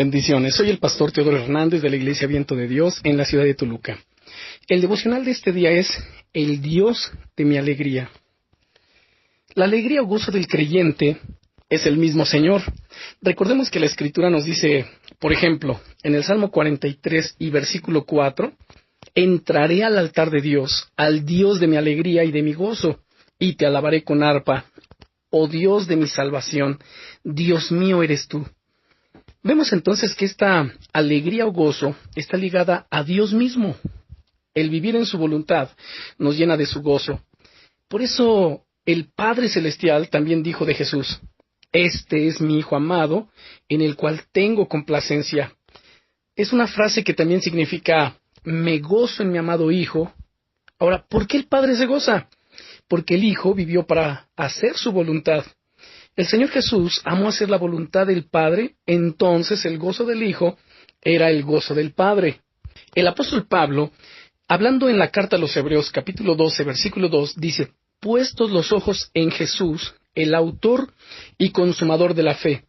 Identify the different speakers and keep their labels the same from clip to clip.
Speaker 1: Bendiciones, soy el pastor Teodoro Hernández de la Iglesia Viento de Dios en la ciudad de Toluca. El devocional de este día es el Dios de mi alegría. La alegría o gozo del creyente es el mismo Señor. Recordemos que la Escritura nos dice, por ejemplo, en el Salmo 43 y versículo 4, entraré al altar de Dios, al Dios de mi alegría y de mi gozo, y te alabaré con arpa, oh Dios de mi salvación, Dios mío eres tú. Vemos entonces que esta alegría o gozo está ligada a Dios mismo. El vivir en su voluntad nos llena de su gozo. Por eso el Padre Celestial también dijo de Jesús, este es mi Hijo amado, en el cual tengo complacencia. Es una frase que también significa, me gozo en mi amado Hijo. Ahora, ¿por qué el Padre se goza? Porque el Hijo vivió para hacer su voluntad. El Señor Jesús amó hacer la voluntad del Padre, entonces el gozo del Hijo era el gozo del Padre. El apóstol Pablo, hablando en la carta a los Hebreos, capítulo 12, versículo 2, dice, puestos los ojos en Jesús, el autor y consumador de la fe,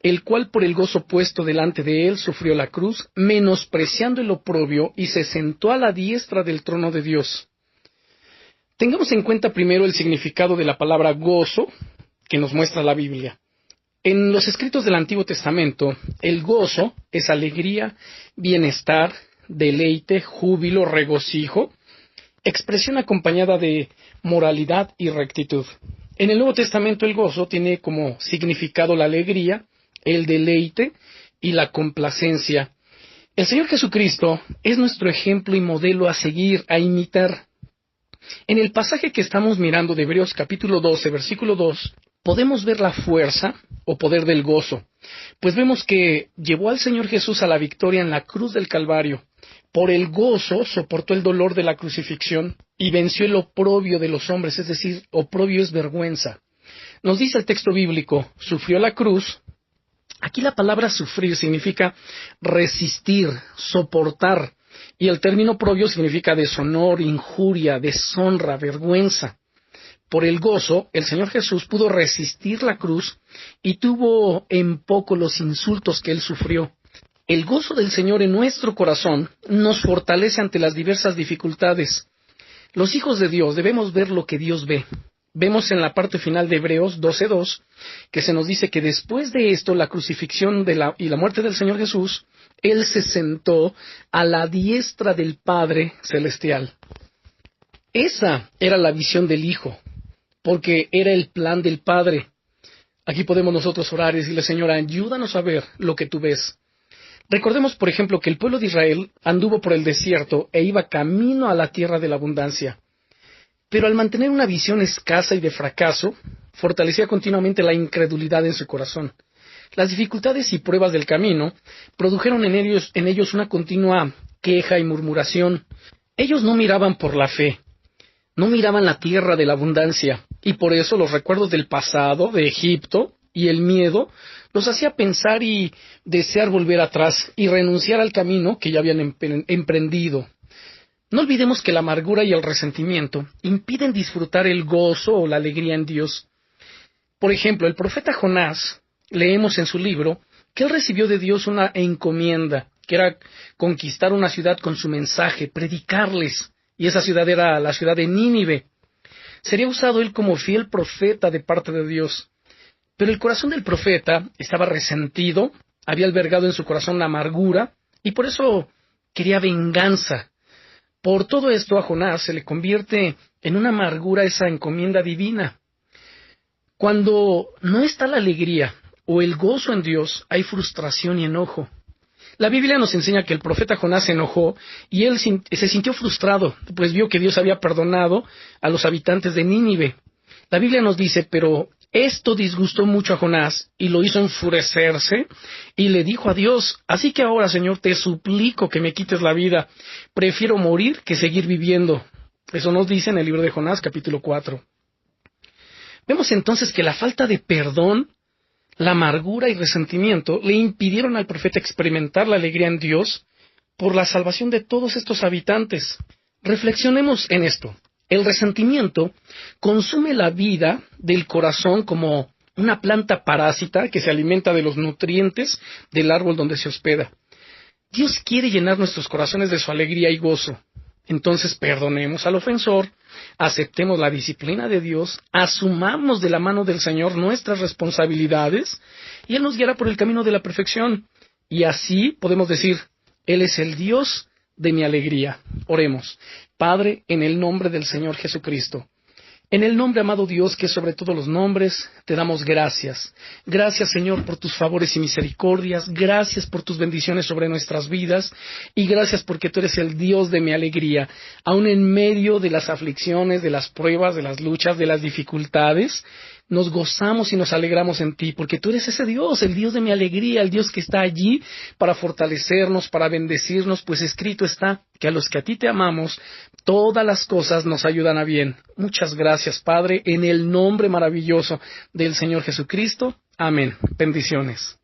Speaker 1: el cual por el gozo puesto delante de él sufrió la cruz, menospreciando el oprobio, y se sentó a la diestra del trono de Dios. Tengamos en cuenta primero el significado de la palabra gozo, que nos muestra la Biblia. En los escritos del Antiguo Testamento, el gozo es alegría, bienestar, deleite, júbilo, regocijo, expresión acompañada de moralidad y rectitud. En el Nuevo Testamento el gozo tiene como significado la alegría, el deleite y la complacencia. El Señor Jesucristo es nuestro ejemplo y modelo a seguir, a imitar. En el pasaje que estamos mirando de Hebreos capítulo 12, versículo 2, podemos ver la fuerza o poder del gozo, pues vemos que llevó al Señor Jesús a la victoria en la cruz del Calvario. Por el gozo soportó el dolor de la crucifixión y venció el oprobio de los hombres, es decir, oprobio es vergüenza. Nos dice el texto bíblico, sufrió la cruz. Aquí la palabra sufrir significa resistir, soportar, y el término oprobio significa deshonor, injuria, deshonra, vergüenza. Por el gozo, el Señor Jesús pudo resistir la cruz y tuvo en poco los insultos que él sufrió. El gozo del Señor en nuestro corazón nos fortalece ante las diversas dificultades. Los hijos de Dios debemos ver lo que Dios ve. Vemos en la parte final de Hebreos 12:2 que se nos dice que después de esto, la crucifixión y la muerte del Señor Jesús, Él se sentó a la diestra del Padre Celestial. Esa era la visión del Hijo, porque era el plan del Padre. Aquí podemos nosotros orar y decirle, Señor, ayúdanos a ver lo que tú ves. Recordemos, por ejemplo, que el pueblo de Israel anduvo por el desierto e iba camino a la tierra de la abundancia. Pero al mantener una visión escasa y de fracaso, fortalecía continuamente la incredulidad en su corazón. Las dificultades y pruebas del camino produjeron en ellos una continua queja y murmuración. Ellos no miraban por la fe, no miraban la tierra de la abundancia, y por eso los recuerdos del pasado, de Egipto, y el miedo los hacía pensar y desear volver atrás y renunciar al camino que ya habían emprendido. No olvidemos que la amargura y el resentimiento impiden disfrutar el gozo o la alegría en Dios. Por ejemplo, el profeta Jonás, leemos en su libro que él recibió de Dios una encomienda, que era conquistar una ciudad con su mensaje, predicarles, y esa ciudad era la ciudad de Nínive. Sería usado él como fiel profeta de parte de Dios. Pero el corazón del profeta estaba resentido, había albergado en su corazón la amargura, y por eso quería venganza. Por todo esto a Jonás se le convierte en una amargura esa encomienda divina. Cuando no está la alegría o el gozo en Dios, hay frustración y enojo. La Biblia nos enseña que el profeta Jonás se enojó y él se sintió frustrado, pues vio que Dios había perdonado a los habitantes de Nínive. La Biblia nos dice, pero esto disgustó mucho a Jonás y lo hizo enfurecerse y le dijo a Dios, así que ahora, Señor, te suplico que me quites la vida. Prefiero morir que seguir viviendo. Eso nos dice en el libro de Jonás, capítulo 4. Vemos entonces que la falta de perdón, la amargura y resentimiento le impidieron al profeta experimentar la alegría en Dios por la salvación de todos estos habitantes. Reflexionemos en esto. El resentimiento consume la vida del corazón como una planta parásita que se alimenta de los nutrientes del árbol donde se hospeda. Dios quiere llenar nuestros corazones de su alegría y gozo. Entonces perdonemos al ofensor, aceptemos la disciplina de Dios, asumamos de la mano del Señor nuestras responsabilidades y Él nos guiará por el camino de la perfección. Y así podemos decir, Él es el Dios de mi alegría. Oremos. Padre, en el nombre del Señor Jesucristo, en el nombre, amado Dios, que es sobre todos los nombres, te damos gracias. Gracias, Señor, por tus favores y misericordias. Gracias por tus bendiciones sobre nuestras vidas. Y gracias porque tú eres el Dios de mi alegría. Aun en medio de las aflicciones, de las pruebas, de las luchas, de las dificultades, nos gozamos y nos alegramos en ti, porque tú eres ese Dios, el Dios de mi alegría, el Dios que está allí para fortalecernos, para bendecirnos, pues escrito está que a los que a ti te amamos, todas las cosas nos ayudan a bien. Muchas gracias, Padre, en el nombre maravilloso del Señor Jesucristo. Amén. Bendiciones.